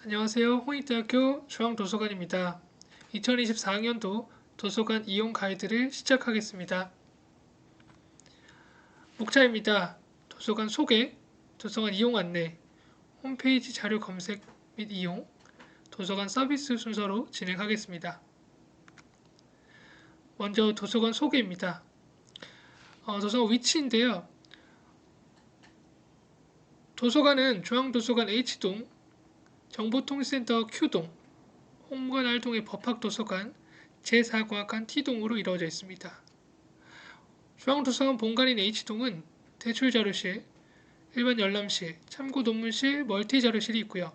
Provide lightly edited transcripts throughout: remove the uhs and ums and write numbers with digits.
안녕하세요. 홍익대학교 중앙도서관입니다. 2024학년도 도서관 이용 가이드를 시작하겠습니다. 목차입니다. 도서관 소개, 도서관 이용 안내, 홈페이지 자료 검색 및 이용, 도서관 서비스 순서로 진행하겠습니다. 먼저 도서관 소개입니다. 도서관 위치인데요. 도서관은 중앙도서관 H동, 정보통신센터 Q동, 홍무관 R동의 법학도서관, 제4과학관 T동으로 이루어져 있습니다. 중앙도서관 본관인 H동은 대출자료실, 일반 열람실, 참고논문실, 멀티자료실이 있고요.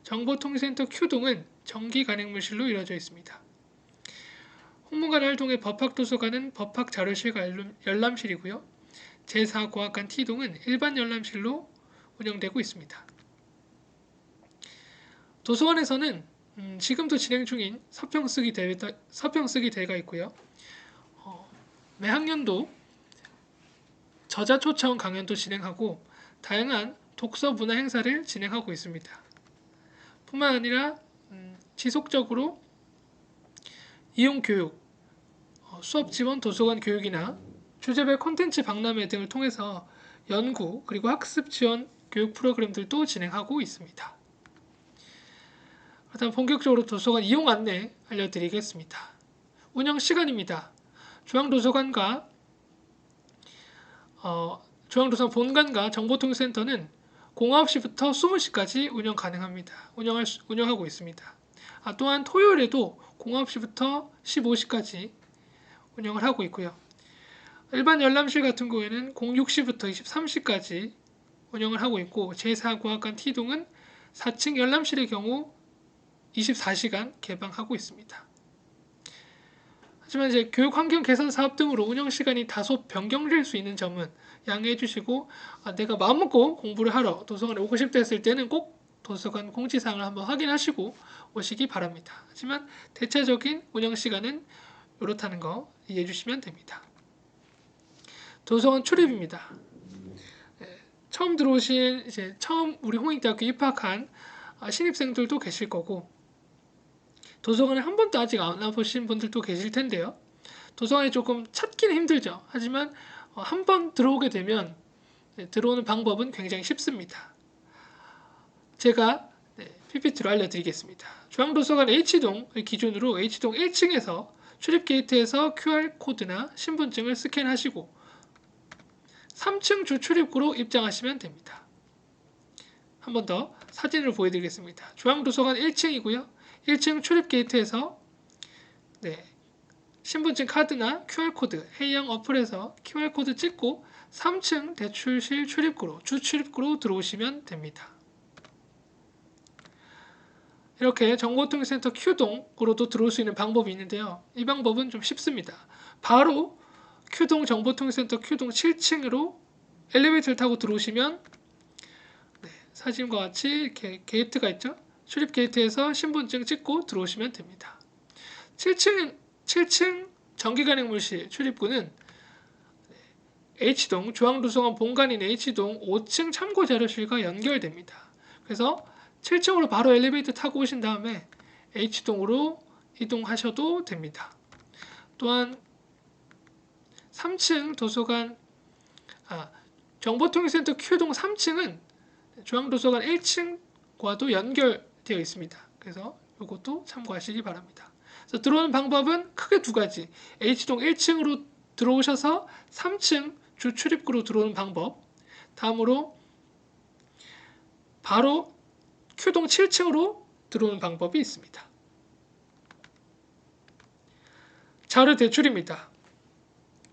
정보통신센터 Q동은 정기간행물실로 이루어져 있습니다. 홍무관 R동의 법학도서관은 법학자료실과 열람실이고요. 제4과학관 T동은 일반 열람실로 운영되고 있습니다. 도서관에서는 지금도 진행 중인 서평쓰기 대회가 있고요. 매 학년도 저자 초청 강연도 진행하고 다양한 독서 문화 행사를 진행하고 있습니다. 뿐만 아니라 지속적으로 이용 교육, 수업 지원 도서관 교육이나 주제별 콘텐츠 박람회 등을 통해서 연구 그리고 학습 지원 교육 프로그램들도 진행하고 있습니다. 그다음 본격적으로 도서관 이용 안내 알려드리겠습니다. 운영 시간입니다. 중앙도서관 본관과 정보통신센터는 09시부터 20시까지 운영 가능합니다. 운영하고 있습니다. 또한 토요일에도 09시부터 15시까지 운영을 하고 있고요. 일반 열람실 같은 경우에는 06시부터 23시까지 운영을 하고 있고 제4과학관 T동은 4층 열람실의 경우 24시간 개방하고 있습니다. 하지만 이제 교육 환경 개선 사업 등으로 운영 시간이 다소 변경될 수 있는 점은 양해해 주시고 내가 마음먹고 공부를 하러 도서관에 오고 싶다 했을 때는 꼭 도서관 공지사항을 한번 확인하시고 오시기 바랍니다. 하지만 대체적인 운영 시간은 이렇다는 거 이해해 주시면 됩니다. 도서관 출입입니다. 처음 들어오신 처음 우리 홍익대학교 입학한 신입생들도 계실 거고 도서관에 한 번도 아직 안 와보신 분들도 계실 텐데요. 도서관이 조금 찾기는 힘들죠. 하지만 한 번 들어오게 되면 들어오는 방법은 굉장히 쉽습니다. 제가 PPT로 알려드리겠습니다. 중앙도서관 H동을 기준으로 H동 1층에서 출입 게이트에서 QR코드나 신분증을 스캔하시고 3층 주출입구로 입장하시면 됩니다. 한 번 더 사진을 보여드리겠습니다. 중앙도서관 1층이고요. 1층 출입 게이트에서 신분증 카드나 QR코드, 헤이영 어플에서 QR코드 찍고 3층 대출실 출입구로, 주출입구로 들어오시면 됩니다. 이렇게 정보통신센터 Q동으로도 들어올 수 있는 방법이 있는데요. 이 방법은 좀 쉽습니다. 바로 Q동 정보통신센터 Q동 7층으로 엘리베이터를 타고 들어오시면 사진과 같이 이렇게 게이트가 있죠. 출입 게이트에서 신분증 찍고 들어오시면 됩니다. 7층 정기간행물실 출입구는 H동 중앙도서관 본관인 H동 5층 참고자료실과 연결됩니다. 그래서 7층으로 바로 엘리베이터 타고 오신 다음에 H동으로 이동하셔도 됩니다. 또한 3층 도서관 정보통신센터 Q동 3층은 중앙도서관 1층과도 연결되어 있습니다. 그래서 이것도 참고하시기 바랍니다. 그래서 들어오는 방법은 크게 두 가지. H동 1층으로 들어오셔서 3층 주출입구로 들어오는 방법. 다음으로 바로 Q동 7층으로 들어오는 방법이 있습니다. 자료 대출입니다.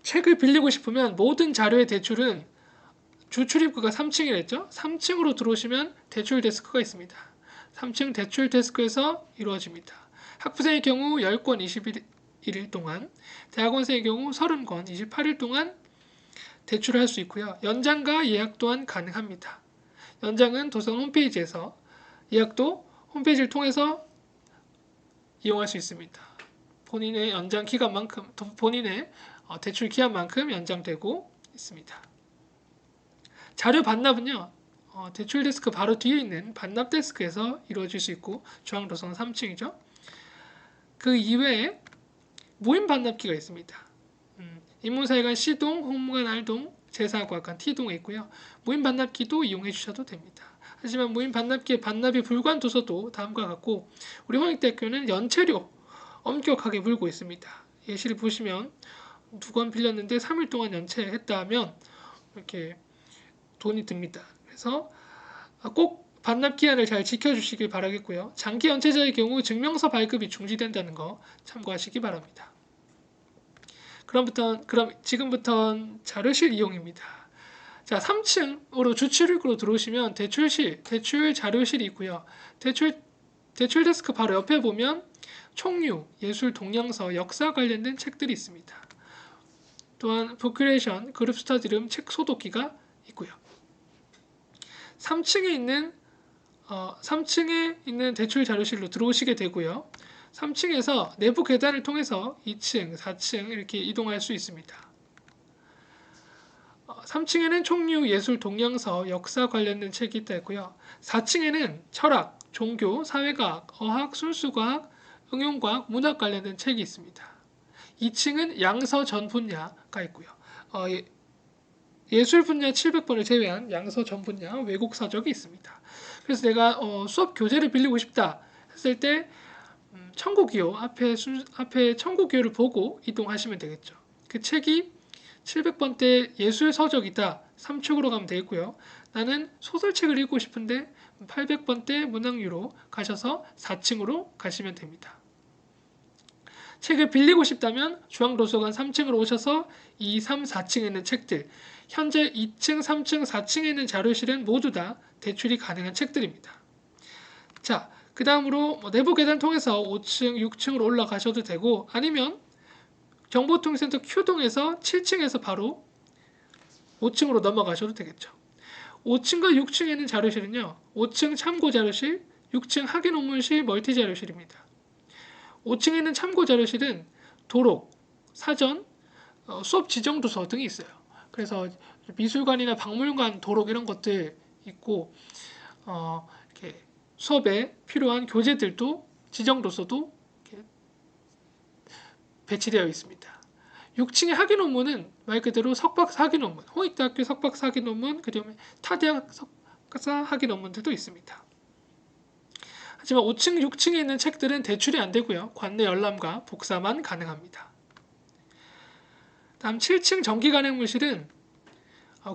책을 빌리고 싶으면 모든 자료의 대출은 주출입구가 3층이랬죠? 3층으로 들어오시면 대출 데스크가 있습니다. 3층 대출 데스크에서 이루어집니다. 학부생의 경우 10권 21일 동안, 대학원생의 경우 30권 28일 동안 대출을 할 수 있고요. 연장과 예약 또한 가능합니다. 연장은 도서관 홈페이지에서, 예약도 홈페이지를 통해서 이용할 수 있습니다. 본인의 연장 기간만큼, 본인의 대출 기한만큼 연장되고 있습니다. 자료 반납은요, 대출 데스크 바로 뒤에 있는 반납 데스크에서 이루어질 수 있고 중앙도서관 3층이죠. 그 이외에 무인 반납기가 있습니다. 인문사회관 C동, 홍무관 R동, 제사과학관 T동에 있고요. 무인 반납기도 이용해 주셔도 됩니다. 하지만 무인 반납기에 반납이 불가한 도서도 다음과 같고 우리 홍익대학교는 연체료 엄격하게 물고 있습니다. 예시를 보시면 두 권 빌렸는데 3일 동안 연체했다 하면 이렇게 돈이 듭니다. 그래서 꼭 반납 기한을 잘 지켜주시길 바라겠고요. 장기 연체자의 경우 증명서 발급이 중지된다는 거 참고하시기 바랍니다. 그럼 지금부터 자료실 이용입니다. 자, 3층으로 주출입구로 들어오시면 대출 자료실이 있고요. 대출 데스크 바로 옆에 보면 총류, 예술, 동양서, 역사 관련된 책들이 있습니다. 또한 부큐레이션, 그룹 스터디룸, 책 소독기가 있고요. 3층에 있는 대출 자료실로 들어오시게 되고요. 3층에서 내부 계단을 통해서 2층, 4층 이렇게 이동할 수 있습니다. 3층에는 총류, 예술, 동양서, 역사 관련된 책이 있다 했고요. 4층에는 철학, 종교, 사회과학, 어학, 순수과학, 응용과학, 문학 관련된 책이 있습니다. 2층은 양서 전 분야가 있고요. 예술 분야 700번을 제외한 양서 전 분야 외국 서적이 있습니다. 그래서 내가 수업 교재를 빌리고 싶다 했을 때 청구기호 앞에 청구기호를 보고 이동하시면 되겠죠. 그 책이 700번대 예술 서적이다 3축으로 가면 되겠고요. 나는 소설책을 읽고 싶은데 800번대 문학유로 가셔서 4층으로 가시면 됩니다. 책을 빌리고 싶다면 중앙도서관 3층으로 오셔서 2, 3, 4층에 있는 책들, 현재 2층, 3층, 4층에 있는 자료실은 모두 다 대출이 가능한 책들입니다. 자, 그 다음으로 내부 계단 통해서 5층, 6층으로 올라가셔도 되고 아니면 정보통신센터 Q동에서 7층에서 바로 5층으로 넘어가셔도 되겠죠. 5층과 6층에 있는 자료실은요. 5층 참고자료실, 6층 학예논문실, 멀티자료실입니다. 5층에 있는 참고자료실은 도록, 사전, 수업 지정도서 등이 있어요. 그래서 미술관이나 박물관 도록 이런 것들 있고 이렇게 수업에 필요한 교재들도 지정도서도 이렇게 배치되어 있습니다. 6층의 학예논문은 말 그대로 석박사 학예논문, 홍익대학교 석박사 학예논문, 그다음에 타대학 석박사 학예논문들도 있습니다. 하지만 5층, 6층에 있는 책들은 대출이 안 되고요. 관내 열람과 복사만 가능합니다. 다음 7층 정기간행물실은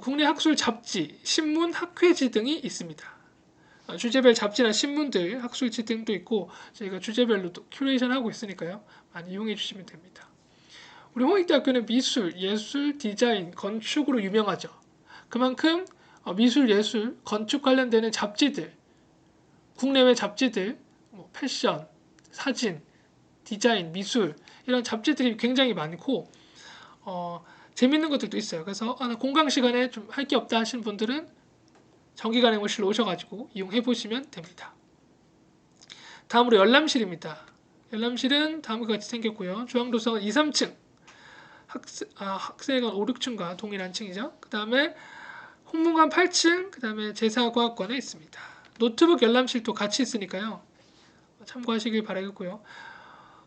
국내 학술 잡지, 신문, 학회지 등이 있습니다. 주제별 잡지나 신문들, 학술지 등도 있고 저희가 주제별로 또 큐레이션하고 있으니까요. 많이 이용해 주시면 됩니다. 우리 홍익대학교는 미술, 예술, 디자인, 건축으로 유명하죠. 그만큼 미술, 예술, 건축 관련되는 잡지들, 국내외 잡지들, 패션, 사진, 디자인, 미술 이런 잡지들이 굉장히 많고 재밌는 것들도 있어요. 그래서 공강 시간에 좀 할 게 없다 하시는 분들은 정기간행물실로 오셔가지고 이용해 보시면 됩니다. 다음으로 열람실입니다. 열람실은 다음과 같이 생겼고요. 중앙도서관 2, 3층, 학생회관 5, 6층과 동일한 층이죠. 그 다음에 홍문관 8층, 그 다음에 제사과학관에 있습니다. 노트북 열람실도 같이 있으니까요. 참고하시길 바라겠고요.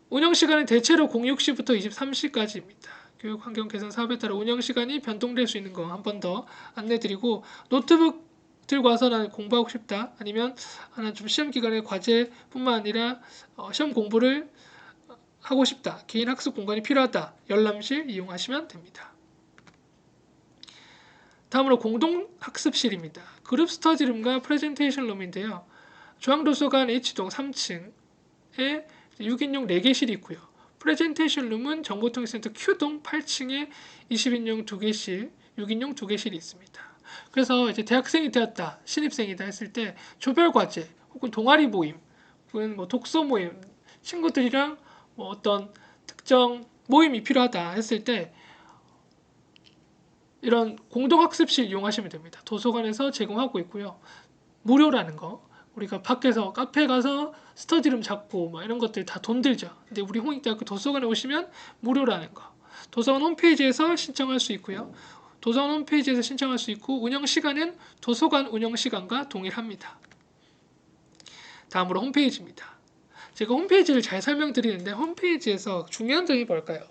운영시간은 대체로 06시부터 23시까지입니다. 교육환경 개선 사업에 따라 운영시간이 변동될 수 있는 거 한 번 더 안내드리고 노트북 들고 와서 나는 공부하고 싶다 아니면 나는 좀 시험 기간에 과제뿐만 아니라 시험 공부를 하고 싶다 개인 학습 공간이 필요하다 열람실 이용하시면 됩니다. 다음으로 공동학습실입니다. 그룹 스터디룸과 프레젠테이션 룸인데요. 중앙도서관 H동 3층에 6인용 4개실이 있고요. 프레젠테이션 룸은 정보통신센터 Q동 8층에 20인용 2개실, 6인용 2개실이 있습니다. 그래서 이제 대학생이 되었다, 신입생이다 했을 때 조별 과제 혹은 동아리 모임, 혹은 독서 모임, 친구들이랑 어떤 특정 모임이 필요하다 했을 때 이런 공동학습실 이용하시면 됩니다. 도서관에서 제공하고 있고요. 무료라는 거. 우리가 밖에서 카페 가서 스터디룸 잡고 이런 것들 다 돈 들죠. 근데 우리 홍익대학교 도서관에 오시면 무료라는 거. 도서관 홈페이지에서 신청할 수 있고요. 도서관 홈페이지에서 신청할 수 있고 운영 시간은 도서관 운영 시간과 동일합니다. 다음으로 홈페이지입니다. 제가 홈페이지를 잘 설명드리는데 홈페이지에서 중요한 점이 뭘까요?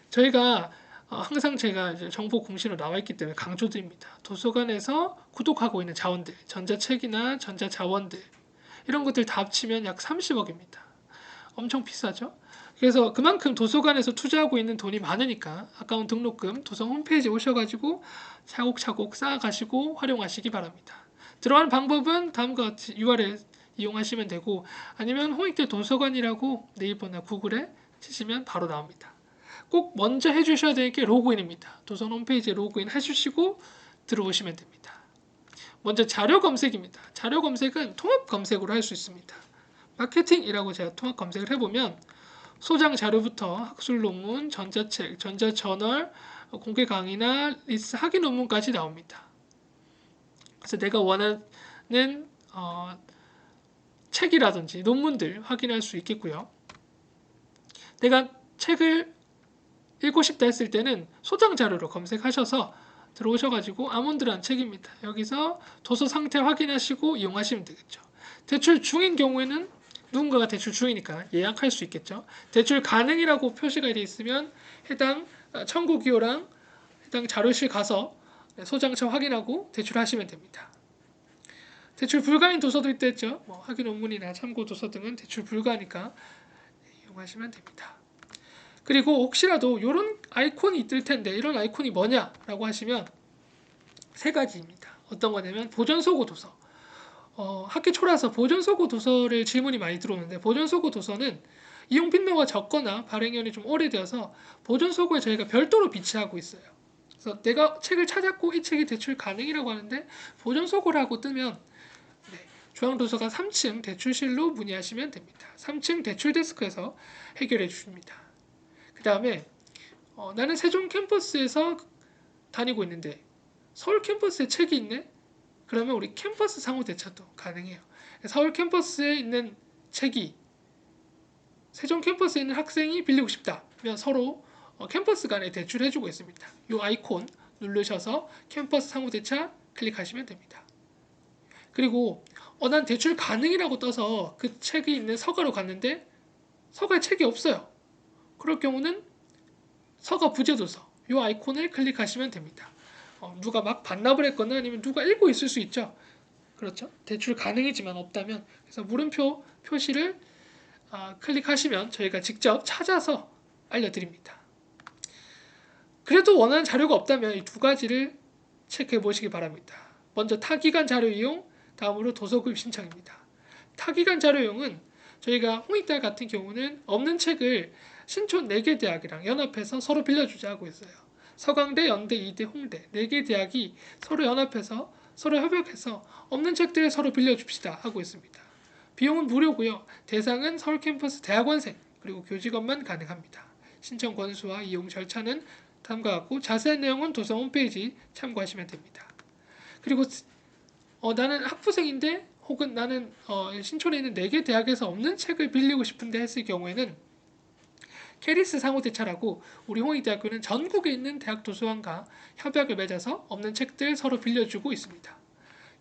저희가 항상 제가 이제 정보 공시로 나와 있기 때문에 강조드립니다. 도서관에서 구독하고 있는 자원들, 전자책이나 전자자원들 이런 것들 다 합치면 약 30억입니다. 엄청 비싸죠? 그래서 그만큼 도서관에서 투자하고 있는 돈이 많으니까 아까운 등록금 도서관 홈페이지에 오셔가지고 차곡차곡 쌓아가시고 활용하시기 바랍니다. 들어가는 방법은 다음과 같이 URL 이용하시면 되고 아니면 홍익대 도서관이라고 네이버나 구글에 치시면 바로 나옵니다. 꼭 먼저 해주셔야 될 게 로그인입니다. 도서관 홈페이지에 로그인 해주시고 들어오시면 됩니다. 먼저 자료 검색입니다. 자료 검색은 통합 검색으로 할 수 있습니다. 마케팅이라고 제가 통합 검색을 해보면 소장 자료부터 학술 논문, 전자책, 전자저널, 공개 강의나 리스 학위 논문까지 나옵니다. 그래서 내가 원하는 책이라든지 논문들 확인할 수 있겠고요. 내가 책을 읽고 싶다 했을 때는 소장 자료로 검색하셔서 들어오셔가지고 아몬드라는 책입니다. 여기서 도서 상태 확인하시고 이용하시면 되겠죠. 대출 중인 경우에는 누군가가 대출 중이니까 예약할 수 있겠죠. 대출 가능이라고 표시가 되어 있으면 해당 청구 기호랑 해당 자료실 가서 소장처 확인하고 대출하시면 됩니다. 대출 불가인 도서도 있댔죠. 학위 논문이나 참고 도서 등은 대출 불가니까 이용하시면 됩니다. 그리고 혹시라도 이런 아이콘이 있을 텐데 이런 아이콘이 뭐냐라고 하시면 세 가지입니다. 어떤 거냐면 보존소고 도서. 학기 초라서 보존소고 도서를 질문이 많이 들어오는데 보존소고 도서는 이용 빈도가 적거나 발행년이 좀 오래되어서 보존소고에 저희가 별도로 비치하고 있어요. 그래서 내가 책을 찾았고 이 책이 대출 가능이라고 하는데 보존소고라고 뜨면 중앙도서관 3층 대출실로 문의하시면 됩니다. 3층 대출 데스크에서 해결해 주십니다. 그 다음에 나는 세종 캠퍼스에서 다니고 있는데 서울 캠퍼스에 책이 있네? 그러면 우리 캠퍼스 상호 대차도 가능해요. 서울 캠퍼스에 있는 책이 세종 캠퍼스에 있는 학생이 빌리고 싶다 면 서로 캠퍼스 간에 대출해주고 있습니다. 이 아이콘 누르셔서 캠퍼스 상호 대차 클릭하시면 됩니다. 그리고 난 대출 가능이라고 떠서 그 책이 있는 서가로 갔는데 서가에 책이 없어요. 그럴 경우는 서가 부재도서 이 아이콘을 클릭하시면 됩니다. 누가 막 반납을 했거나 아니면 누가 읽고 있을 수 있죠. 그렇죠. 대출 가능이지만 없다면 그래서 물음표 표시를 클릭하시면 저희가 직접 찾아서 알려드립니다. 그래도 원하는 자료가 없다면 이 두 가지를 체크해 보시기 바랍니다. 먼저 타기관 자료 이용, 다음으로 도서 구입 신청입니다. 타기관 자료 이용은 저희가 홍익대 같은 경우는 없는 책을 신촌 4개 대학이랑 연합해서 서로 빌려주자 하고 있어요. 서강대, 연대, 이대, 홍대 4개 대학이 서로 연합해서 서로 협약해서 없는 책들을 서로 빌려줍시다 하고 있습니다. 비용은 무료고요. 대상은 서울 캠퍼스 대학원생 그리고 교직원만 가능합니다. 신청 권수와 이용 절차는 다음과 같고 자세한 내용은 도서 홈페이지 참고하시면 됩니다. 그리고 나는 학부생인데 혹은 나는 신촌에 있는 4개 대학에서 없는 책을 빌리고 싶은데 했을 경우에는 캐리스 상호대차라고 우리 홍익대학교는 전국에 있는 대학 도서관과 협약을 맺어서 없는 책들 서로 빌려주고 있습니다.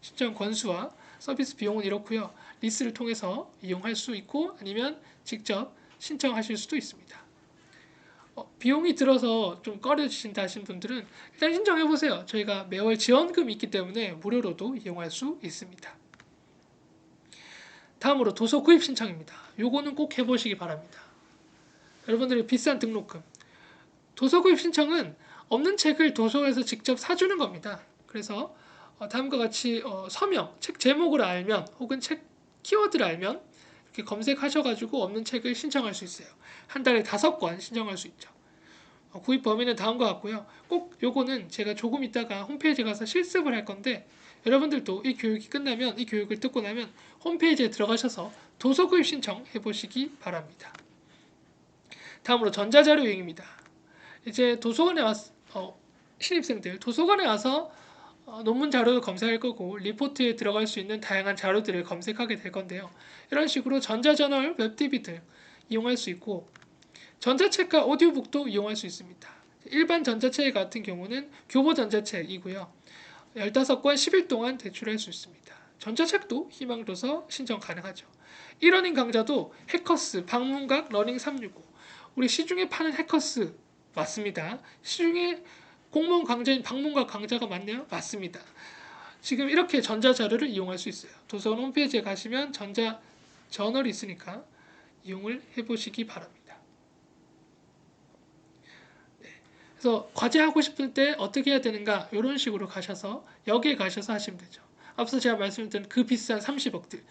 신청 권수와 서비스 비용은 이렇고요. 리스를 통해서 이용할 수 있고 아니면 직접 신청하실 수도 있습니다. 비용이 들어서 좀 꺼려지신다 하신 분들은 일단 신청해보세요. 저희가 매월 지원금이 있기 때문에 무료로도 이용할 수 있습니다. 다음으로 도서 구입 신청입니다. 요거는 꼭 해보시기 바랍니다. 여러분들의 비싼 등록금. 도서 구입 신청은 없는 책을 도서관에서 직접 사주는 겁니다. 그래서 다음과 같이 서명, 책 제목을 알면 혹은 책 키워드를 알면 이렇게 검색하셔가지고 없는 책을 신청할 수 있어요. 한 달에 5권 신청할 수 있죠. 구입 범위는 다음과 같고요. 꼭 요거는 제가 조금 있다가 홈페이지에 가서 실습을 할 건데 여러분들도 이 교육이 끝나면 이 교육을 듣고 나면 홈페이지에 들어가셔서 도서 구입 신청 해보시기 바랍니다. 다음으로 전자자료 유형입니다. 이제 도서관에 신입생들 도서관에 와서 논문 자료를 검색할 거고 리포트에 들어갈 수 있는 다양한 자료들을 검색하게 될 건데요. 이런 식으로 전자저널, 웹DB 등 이용할 수 있고 전자책과 오디오북도 이용할 수 있습니다. 일반 전자책 같은 경우는 교보 전자책이고요. 15권 10일 동안 대출할 수 있습니다. 전자책도 희망도서 신청 가능하죠. 이러닝 강좌도 해커스, 방문각, 러닝 365 우리 시중에 파는 해커스 맞습니다. 시중에 공무원 강좌인 방문각 강좌가 맞나요? 맞습니다. 지금 이렇게 전자자료를 이용할 수 있어요. 도서관 홈페이지에 가시면 전자 저널이 있으니까 이용을 해보시기 바랍니다. 네. 그래서 과제하고 싶을 때 어떻게 해야 되는가 이런 식으로 가셔서 여기에 가셔서 하시면 되죠. 앞서 제가 말씀드린 그 비싼 30억들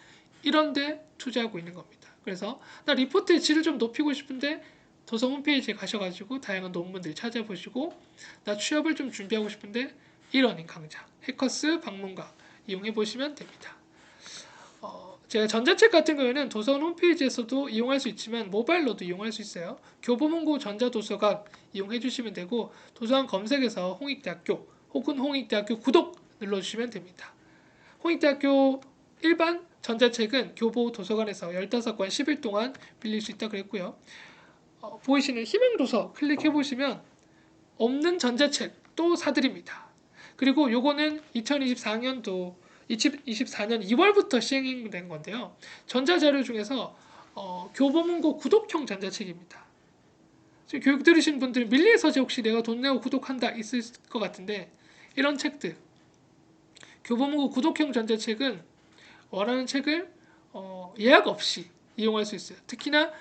이런 데 투자하고 있는 겁니다. 그래서 나 리포트의 질을 좀 높이고 싶은데 도서 홈페이지에 가셔가지고 다양한 논문들 찾아보시고 나 취업을 좀 준비하고 싶은데 이러닝 강좌, 해커스 방문각 이용해 보시면 됩니다. 제가 전자책 같은 경우에는 도서관 홈페이지에서도 이용할 수 있지만 모바일로도 이용할 수 있어요. 교보문고 전자도서관 이용해 주시면 되고 도서관 검색에서 홍익대학교 혹은 홍익대학교 구독 눌러주시면 됩니다. 홍익대학교 일반 전자책은 교보 도서관에서 15권 10일 동안 빌릴 수 있다고 그랬고요. 보이시는 희망도서 클릭해 보시면 없는 전자책 또 사드립니다. 그리고 요거는 2024년도 2024년 2월부터 시행된 건데요. 전자자료 중에서 교보문고 구독형 전자책입니다. 지금 교육 들으신 분들 밀리의 서재 혹시 내가 돈 내고 구독한다 있을 것 같은데 이런 책들 교보문고 구독형 전자책은 원하는 책을 예약 없이 이용할 수 있어요. 특히나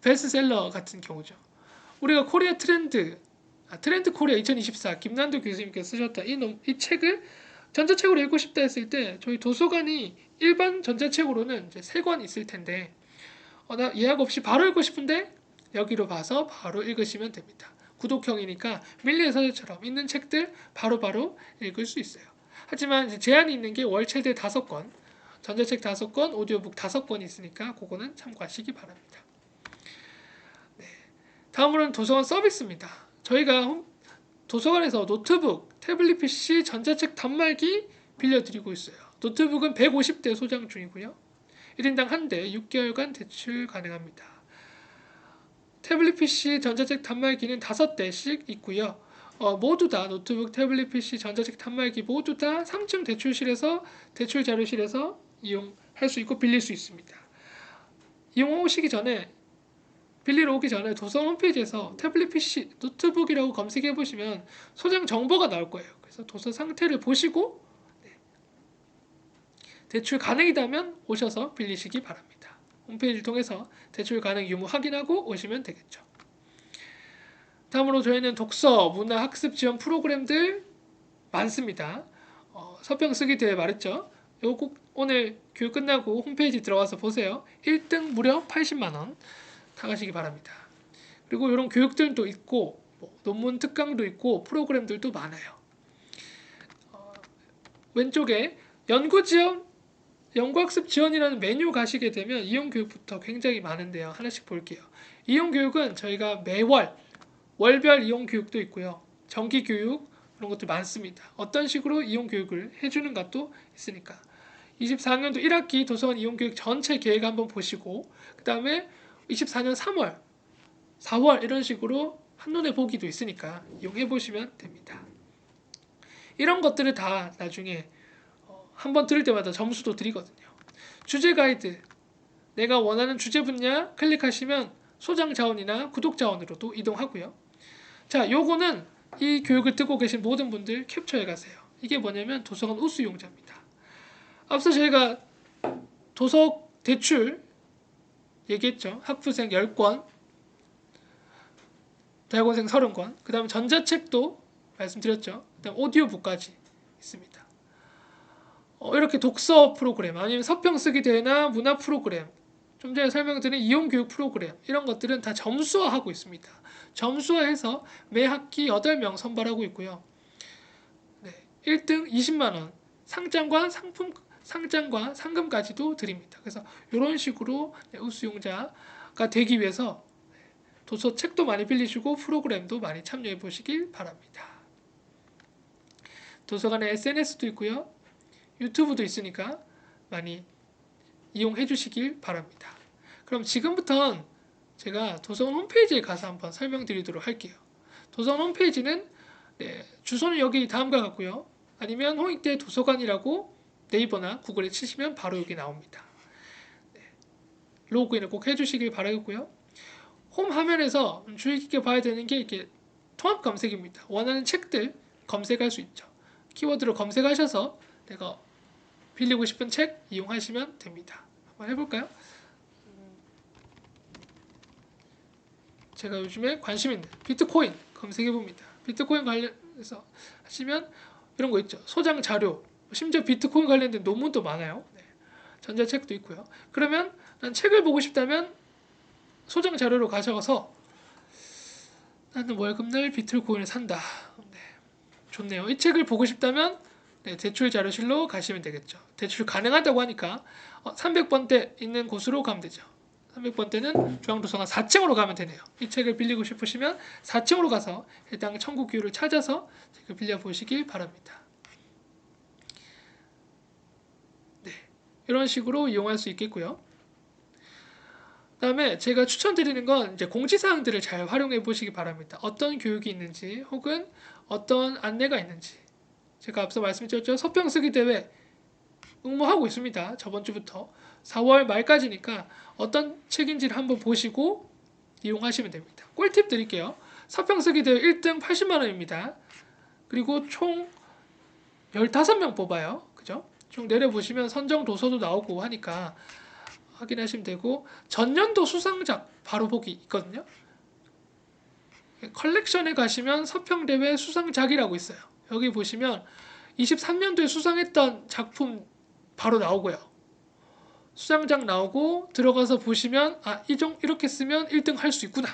베스트셀러 같은 경우죠. 우리가 코리아 트렌드 코리아 2024 김난도 교수님께서 쓰셨다 이 책을 전자책으로 읽고 싶다 했을 때 저희 도서관이 일반 전자책으로는 이제 3권 있을 텐데 나 예약 없이 바로 읽고 싶은데 여기로 봐서 바로 읽으시면 됩니다. 구독형이니까 밀리의 서재처럼 있는 책들 바로바로 읽을 수 있어요. 하지만 이제 제한이 있는 게 월 최대 5권, 전자책 5권, 오디오북 5권이 있으니까 그거는 참고하시기 바랍니다. 네. 다음으로는 도서관 서비스입니다. 저희가 도서관에서 노트북, 태블릿 PC, 전자책 단말기 빌려드리고 있어요. 노트북은 150대 소장 중이고요. 1인당 1대 6개월간 대출 가능합니다. 태블릿 PC, 전자책 단말기는 5대씩 있고요. 모두 다 노트북, 태블릿 PC, 전자책 단말기 모두 다 3층 대출실에서 대출 자료실에서 이용할 수 있고 빌릴 수 있습니다. 이용하시기 전에 빌리러 오기 전에 도서관 홈페이지에서 태블릿 PC, 노트북이라고 검색해 보시면 소장 정보가 나올 거예요. 그래서 도서 상태를 보시고 대출 가능이라면 오셔서 빌리시기 바랍니다. 홈페이지를 통해서 대출 가능 유무 확인하고 오시면 되겠죠. 다음으로 저희는 독서, 문화, 학습 지원 프로그램들 많습니다. 서평 쓰기 대회 말했죠. 이거 꼭 오늘 교육 끝나고 홈페이지 들어가서 보세요. 1등 무려 80만원 다 가시기 바랍니다. 그리고 이런 교육들도 있고 논문 특강도 있고 프로그램들도 많아요. 왼쪽에 연구지원, 연구학습 지원이라는 메뉴 가시게 되면 이용교육부터 굉장히 많은데요. 하나씩 볼게요. 이용교육은 저희가 매월 월별 이용교육도 있고요. 정기교육 그런 것들 많습니다. 어떤 식으로 이용교육을 해주는 것도 있으니까 24학년도 1학기 도서관 이용교육 전체 계획 한번 보시고 그 다음에 24년 3월, 4월 이런 식으로 한눈에 보기도 있으니까 이용해 보시면 됩니다. 이런 것들을 다 나중에 한번 들을 때마다 점수도 드리거든요. 주제 가이드, 내가 원하는 주제 분야 클릭하시면 소장 자원이나 구독 자원으로도 이동하고요. 자, 요거는 이 교육을 듣고 계신 모든 분들 캡처해 가세요. 이게 뭐냐면 도서관 우수 이용자입니다. 앞서 저희가 도서 대출 얘기했죠. 학부생 10권, 대학원생 30권, 그 다음 전자책도 말씀드렸죠. 그 다음 오디오북까지 있습니다. 이렇게 독서 프로그램 아니면 서평 쓰기 대회나 문화 프로그램 좀 전에 설명드린 이용교육 프로그램 이런 것들은 다 점수화하고 있습니다. 점수화해서 매 학기 8명 선발하고 있고요. 네, 1등 20만원 상장과 상금까지도 드립니다. 그래서 이런 식으로 우수용자가 되기 위해서 도서 책도 많이 빌리시고 프로그램도 많이 참여해 보시길 바랍니다. 도서관에 SNS도 있고요. 유튜브도 있으니까 많이 이용해 주시길 바랍니다. 그럼 지금부터는 제가 도서관 홈페이지에 가서 한번 설명드리도록 할게요. 도서관 홈페이지는 주소는 여기 다음과 같고요. 아니면 홍익대 도서관이라고 네이버나 구글에 치시면 바로 여기 나옵니다. 로그인을 꼭 해주시길 바라겠고요. 홈 화면에서 주의 깊게 봐야 되는 게 이렇게 통합 검색입니다. 원하는 책들 검색할 수 있죠. 키워드로 검색하셔서 내가 빌리고 싶은 책 이용하시면 됩니다. 한번 해볼까요? 제가 요즘에 관심 있는 비트코인 검색해봅니다. 비트코인 관련해서 하시면 이런 거 있죠. 소장 자료, 심지어 비트코인 관련된 논문도 많아요. 전자책도 있고요. 그러면 난 책을 보고 싶다면 소장 자료로 가져가서 나는 월급날 비트코인을 산다. 좋네요. 이 책을 보고 싶다면 대출 자료실로 가시면 되겠죠. 대출 가능하다고 하니까 300번대 있는 곳으로 가면 되죠. 300번대는 중앙도서관 4층으로 가면 되네요. 이 책을 빌리고 싶으시면 4층으로 가서 해당 청구기호를 찾아서 책을 빌려보시길 바랍니다. 네, 이런 식으로 이용할 수 있겠고요. 그 다음에 제가 추천드리는 건 이제 공지사항들을 잘 활용해 보시기 바랍니다. 어떤 교육이 있는지 혹은 어떤 안내가 있는지. 제가 앞서 말씀드렸죠. 서평 쓰기 대회 응모하고 있습니다. 저번 주부터 4월 말까지니까 어떤 책인지를 한번 보시고 이용하시면 됩니다. 꿀팁 드릴게요. 서평 쓰기 대회 1등 80만 원입니다. 그리고 총 15명 뽑아요. 그죠? 총 내려보시면 선정 도서도 나오고 하니까 확인하시면 되고 전년도 수상작 바로 보기 있거든요. 컬렉션에 가시면 서평대회 수상작이라고 있어요. 여기 보시면 23년도에 수상했던 작품 바로 나오고요. 수상작 나오고 들어가서 보시면 이렇게 쓰면 1등 할 수 있구나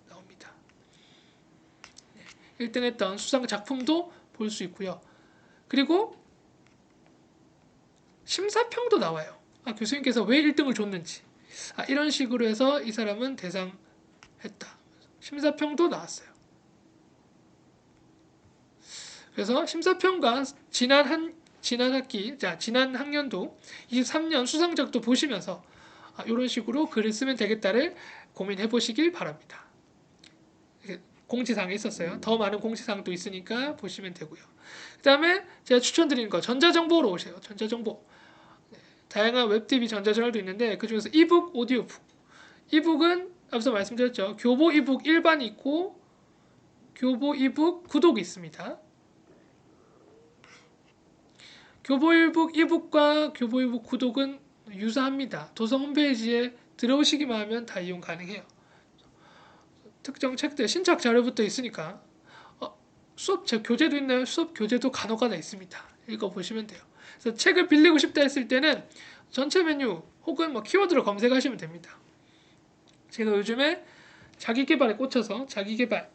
나옵니다. 1등 했던 수상 작품도 볼 수 있고요. 그리고 심사평도 나와요. 교수님께서 왜 1등을 줬는지 이런 식으로 해서 이 사람은 대상했다. 심사평도 나왔어요. 그래서 심사평과 지난 학기, 지난 학년도 23년 수상작도 보시면서 이런 식으로 글을 쓰면 되겠다를 고민해 보시길 바랍니다. 공지사항이 있었어요. 더 많은 공지사항도 있으니까 보시면 되고요. 그 다음에 제가 추천드리는 거 전자정보로 오세요. 전자정보. 다양한 웹TV 전자저널도 있는데 그중에서 이북, 오디오북. 이북은 앞서 말씀드렸죠. 교보 이북 일반이 있고 교보 이북 구독이 있습니다. 교보 이북과 교보 이북 구독은 유사합니다. 도서 홈페이지에 들어오시기만 하면 다 이용 가능해요. 특정 책들 신작 자료부터 있으니까 수업 교재도 있나요? 수업 교재도 간혹가다 있습니다. 읽어보시면 돼요. 그래서 책을 빌리고 싶다 했을 때는 전체 메뉴 혹은 키워드로 검색하시면 됩니다. 제가 요즘에 자기개발에 꽂혀서 자기개발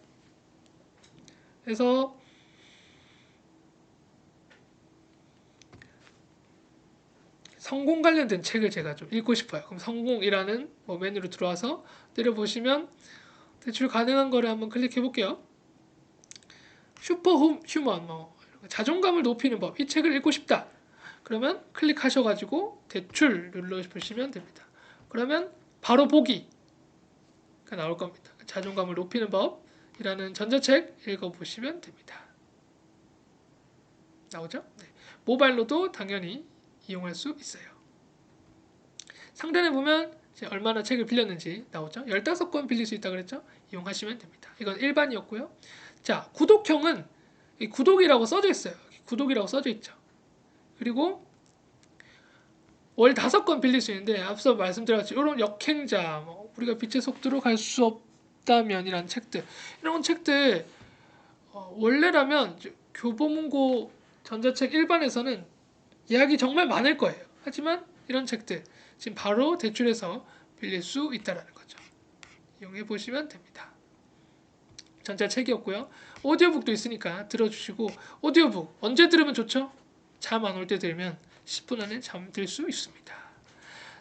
해서 성공 관련된 책을 제가 좀 읽고 싶어요. 그럼 성공이라는 메뉴로 들어와서 때려보시면 대출 가능한 거를 한번 클릭해 볼게요. 슈퍼 휴먼 자존감을 높이는 법 이 책을 읽고 싶다. 그러면 클릭하셔가지고 대출 눌러보시면 됩니다. 그러면 바로 보기가 나올 겁니다. 자존감을 높이는 법이라는 전자책 읽어보시면 됩니다. 나오죠? 네. 모바일로도 당연히 이용할 수 있어요. 상단에 보면 얼마나 책을 빌렸는지 나오죠? 15권 빌릴 수 있다고 그랬죠? 이용하시면 됩니다. 이건 일반이었고요. 자, 구독형은 구독이라고 써져 있어요. 구독이라고 써져 있죠. 그리고 월 5권 빌릴 수 있는데 앞서 말씀드렸듯이 이런 역행자, 우리가 빛의 속도로 갈 수 없다면이라는 책들 이런 책들 원래라면 교보문고 전자책 일반에서는 예약이 정말 많을 거예요. 하지만 이런 책들 지금 바로 대출해서 빌릴 수 있다는 거죠. 이용해 보시면 됩니다. 전자책이었고요. 오디오북도 있으니까 들어주시고 오디오북 언제 들으면 좋죠? 잠 안 올 때 들으면 10분 안에 잠들 수 있습니다.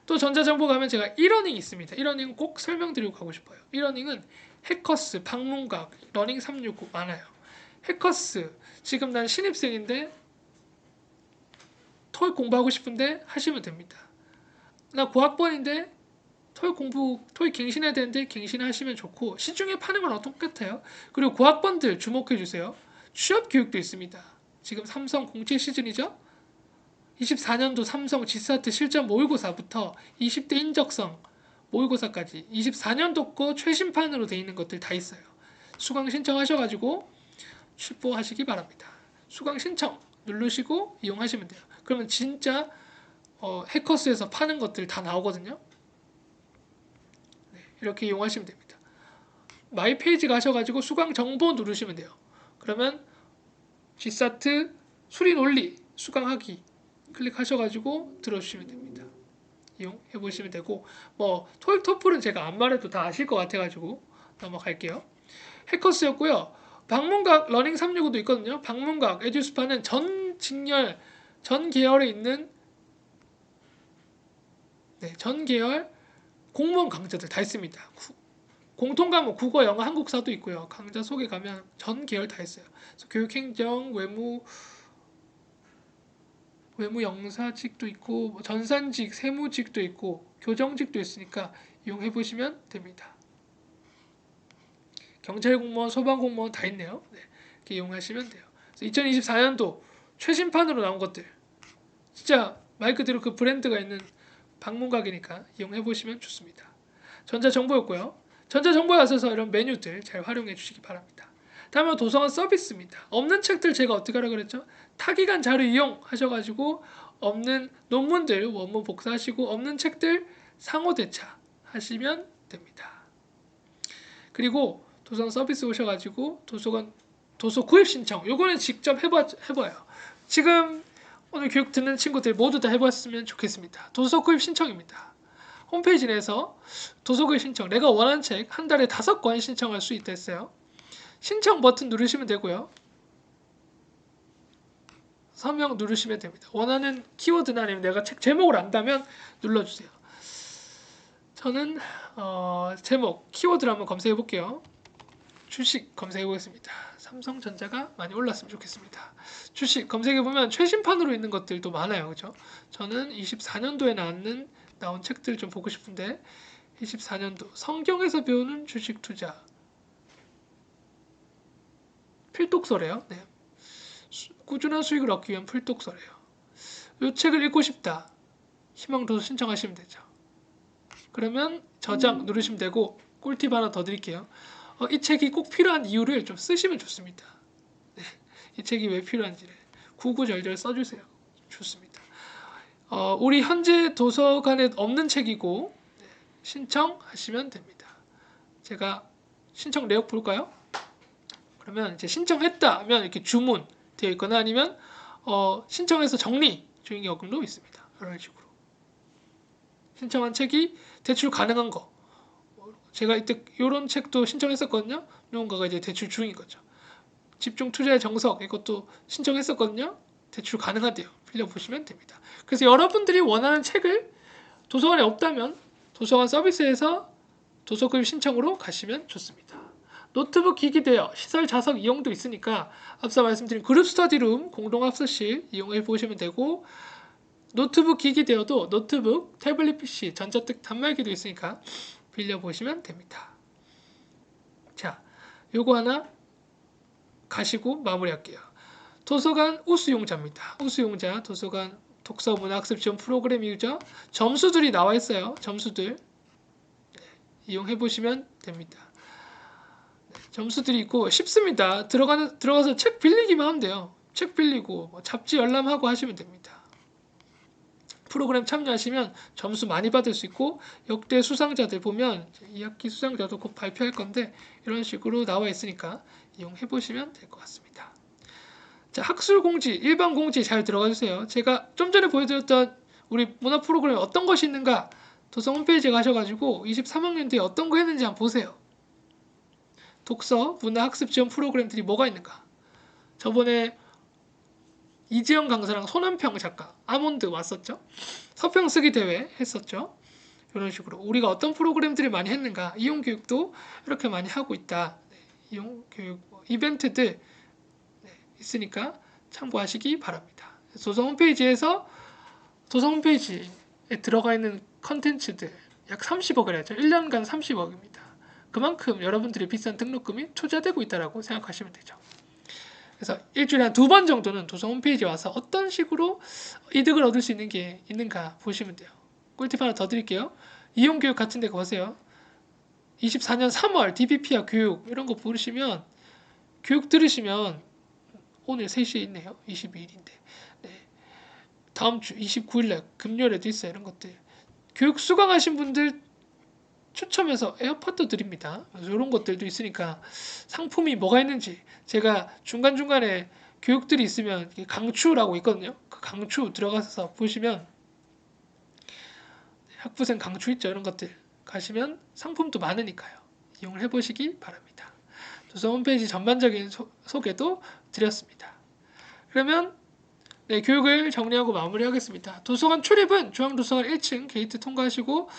또 전자정보 가면 제가 이러닝 있습니다. 이러닝 꼭 설명드리고 가고 싶어요. 이러닝은 해커스, 방문각, 러닝 369 많아요. 해커스 지금 난 신입생인데 토익 공부하고 싶은데 하시면 됩니다. 나 고학번인데 토익 갱신해야 되는데 갱신하시면 좋고 시중에 파는 거랑 똑같아요. 그리고 고학번들 주목해 주세요. 취업 교육도 있습니다. 지금 삼성 공채 시즌이죠. 24년도 삼성 지사트 실전 모의고사부터 20대 인적성 모의고사까지 24년도 거 최신판으로 돼 있는 것들 다 있어요. 수강 신청하셔가지고 출보하시기 바랍니다. 수강 신청 누르시고 이용하시면 돼요. 그러면 진짜 해커스에서 파는 것들 다 나오거든요. 네, 이렇게 이용하시면 됩니다. 마이 페이지 가셔가지고 수강 정보 누르시면 돼요. 그러면 G사트 수리 논리 수강하기 클릭하셔가지고 들어주시면 됩니다. 이용해 보시면 되고 뭐 토익 토플은 제가 안 말해도 다 아실 것 같아가지고 넘어갈게요. 해커스였고요. 방문각 러닝 365도 있거든요. 방문각 에듀스파는 전 직렬 전 계열에 있는 전 계열 공무원 강좌들 다 있습니다. 공통 과목 국어, 영어, 한국사도 있고요. 강좌 속에 가면 전 계열 다 있어요. 그래서 교육행정, 외무 영사직도 있고 뭐 전산직, 세무직도 있고 교정직도 있으니까 이용해 보시면 됩니다. 경찰 공무원, 소방 공무원 다 있네요. 네, 이렇게 이용하시면 돼요. 2024년도 최신판으로 나온 것들 진짜 말 그대로 그 브랜드가 있는 방문각이니까 이용해 보시면 좋습니다. 전자정보였고요. 전자정보에 앞서서 이런 메뉴들 잘 활용해 주시기 바랍니다. 다음은 도서관 서비스입니다. 없는 책들 제가 어떻게 하라 그랬죠? 타기간 자료 이용하셔가지고 없는 논문들 원문 복사하시고 없는 책들 상호 대차 하시면 됩니다. 그리고 도서관 서비스 오셔가지고 도서 구입 신청 요거는 직접 해봐요. 지금 오늘 교육 듣는 친구들 모두 다 해봤으면 좋겠습니다. 도서 구입 신청입니다. 홈페이지 내에서 도서 구입 신청 내가 원하는 책 한 달에 5권 신청할 수 있다 했어요. 신청 버튼 누르시면 되고요. 서명 누르시면 됩니다. 원하는 키워드나 아니면 내가 책 제목을 안다면 눌러주세요. 저는 제목 키워드를 한번 검색해 볼게요. 주식 검색해 보겠습니다. 삼성전자가 많이 올랐으면 좋겠습니다. 주식 검색해 보면 최신판으로 있는 것들도 많아요. 그죠? 저는 24년도에 나온 책들 좀 보고 싶은데 24년도 성경에서 배우는 주식 투자 필독서래요. 네. 꾸준한 수익을 얻기 위한 필독서래요. 이 책을 읽고 싶다. 희망도서 신청하시면 되죠. 그러면 저장 누르시면 되고 꿀팁 하나 더 드릴게요. 이 책이 꼭 필요한 이유를 좀 쓰시면 좋습니다. 네. 이 책이 왜 필요한지를 구구절절 써주세요. 좋습니다. 우리 현재 도서관에 없는 책이고 신청하시면 됩니다. 제가 신청 내역 볼까요? 그러면 이제 신청했다 하면 이렇게 주문 되어 있거나 아니면 신청해서 정리 중인 경우도 있습니다. 이런 식으로 신청한 책이 대출 가능한 거 제가 이때 이런 책도 신청했었거든요. 이런 거가 이제 대출 중인 거죠. 집중 투자의 정석 이것도 신청했었거든요. 대출 가능하대요. 빌려보시면 됩니다. 그래서 여러분들이 원하는 책을 도서관에 없다면 도서관 서비스에서 도서구입 신청으로 가시면 좋습니다. 노트북 기기 대여, 시설 좌석 이용도 있으니까 앞서 말씀드린 그룹 스터디룸 공동학습실 이용해 보시면 되고 노트북 기기 대여도 노트북, 태블릿 PC, 전자택 단말기도 있으니까 빌려보시면 됩니다. 자, 요거 하나 가시고 마무리할게요. 도서관 우수용자입니다. 우수용자 도서관 독서문화학습 지원 프로그램 유저 점수들이 나와 있어요. 점수들 이용해 보시면 됩니다. 점수들이 있고 쉽습니다. 들어가서 책 빌리기만 하면 돼요. 책 빌리고 뭐 잡지 열람하고 하시면 됩니다. 프로그램 참여하시면 점수 많이 받을 수 있고 역대 수상자들 보면 2학기 수상자도 곧 발표할 건데 이런 식으로 나와 있으니까 이용해 보시면 될 것 같습니다. 자, 학술 공지, 일반 공지 잘 들어가 주세요. 제가 좀 전에 보여드렸던 우리 문화 프로그램에 어떤 것이 있는가 도서 홈페이지에 가셔가지고 23학년도에 어떤 거 했는지 한번 보세요. 독서, 문화, 학습 지원 프로그램들이 뭐가 있는가. 저번에 이재영 강사랑 손한평 작가, 아몬드 왔었죠. 서평 쓰기 대회 했었죠. 이런 식으로 우리가 어떤 프로그램들을 많이 했는가. 이용교육도 이렇게 많이 하고 있다. 이용교육 이벤트들 있으니까 참고하시기 바랍니다. 도서 홈페이지에 들어가 있는 컨텐츠들 약 30억을 하죠. 1년간 30억입니다. 그만큼 여러분들이 비싼 등록금이 투자되고 있다고 생각하시면 되죠. 그래서 일주일에 한 2번 정도는 도서 홈페이지에 와서 어떤 식으로 이득을 얻을 수 있는 게 있는가 보시면 돼요. 꿀팁 하나 더 드릴게요. 이용교육 같은 데 가보세요. 24년 3월 DBP와 교육 이런 거 부르시면 교육 들으시면 오늘 3시에 있네요. 22일인데. 네. 다음 주 29일날 금요일에도 있어요. 이런 것들. 교육 수강하신 분들 추첨해서 에어팟도 드립니다. 이런 것들도 있으니까 상품이 뭐가 있는지 제가 중간중간에 교육들이 있으면 강추라고 있거든요. 그 강추 들어가서 보시면 학부생 강추 있죠. 이런 것들 가시면 상품도 많으니까요. 이용을 해보시기 바랍니다. 도서 홈페이지 전반적인 소개도 드렸습니다. 그러면 네, 교육을 정리하고 마무리하겠습니다. 도서관 출입은 중앙도서관 1층 게이트 통과하시고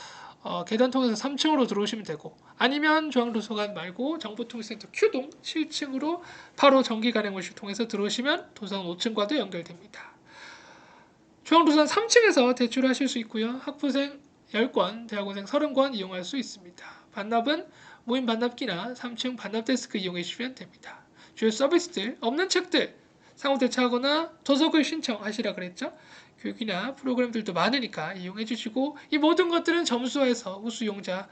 계단 통해서 3층으로 들어오시면 되고 아니면 중앙도서관 말고 정보통신센터 Q동 7층으로 바로 정기간행물실 통해서 들어오시면 도서관 5층과도 연결됩니다. 중앙도서관 3층에서 대출하실 수 있고요. 학부생 10권, 대학원생 30권 이용할 수 있습니다. 반납은 모임 반납기나 3층 반납데스크 이용해 주시면 됩니다. 주요 서비스들, 없는 책들 상호 대처하거나 도서글 신청하시라 그랬죠. 교육이나 프로그램들도 많으니까 이용해 주시고 이 모든 것들은 점수화해서 우수용자를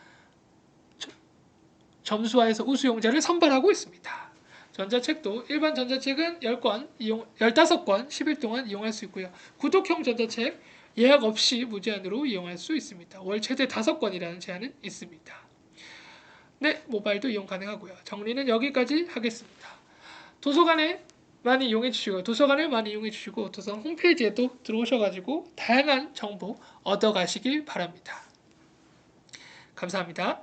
선발하고 있습니다. 전자책도 일반 전자책은 10권, 15권 10일 동안 이용할 수 있고요. 구독형 전자책 예약 없이 무제한으로 이용할 수 있습니다. 월 최대 5권이라는 제한은 있습니다. 네, 모바일도 이용 가능하고요. 정리는 여기까지 하겠습니다. 도서관을 많이 이용해 주시고 도서관 홈페이지에도 들어오셔가지고 다양한 정보 얻어가시길 바랍니다. 감사합니다.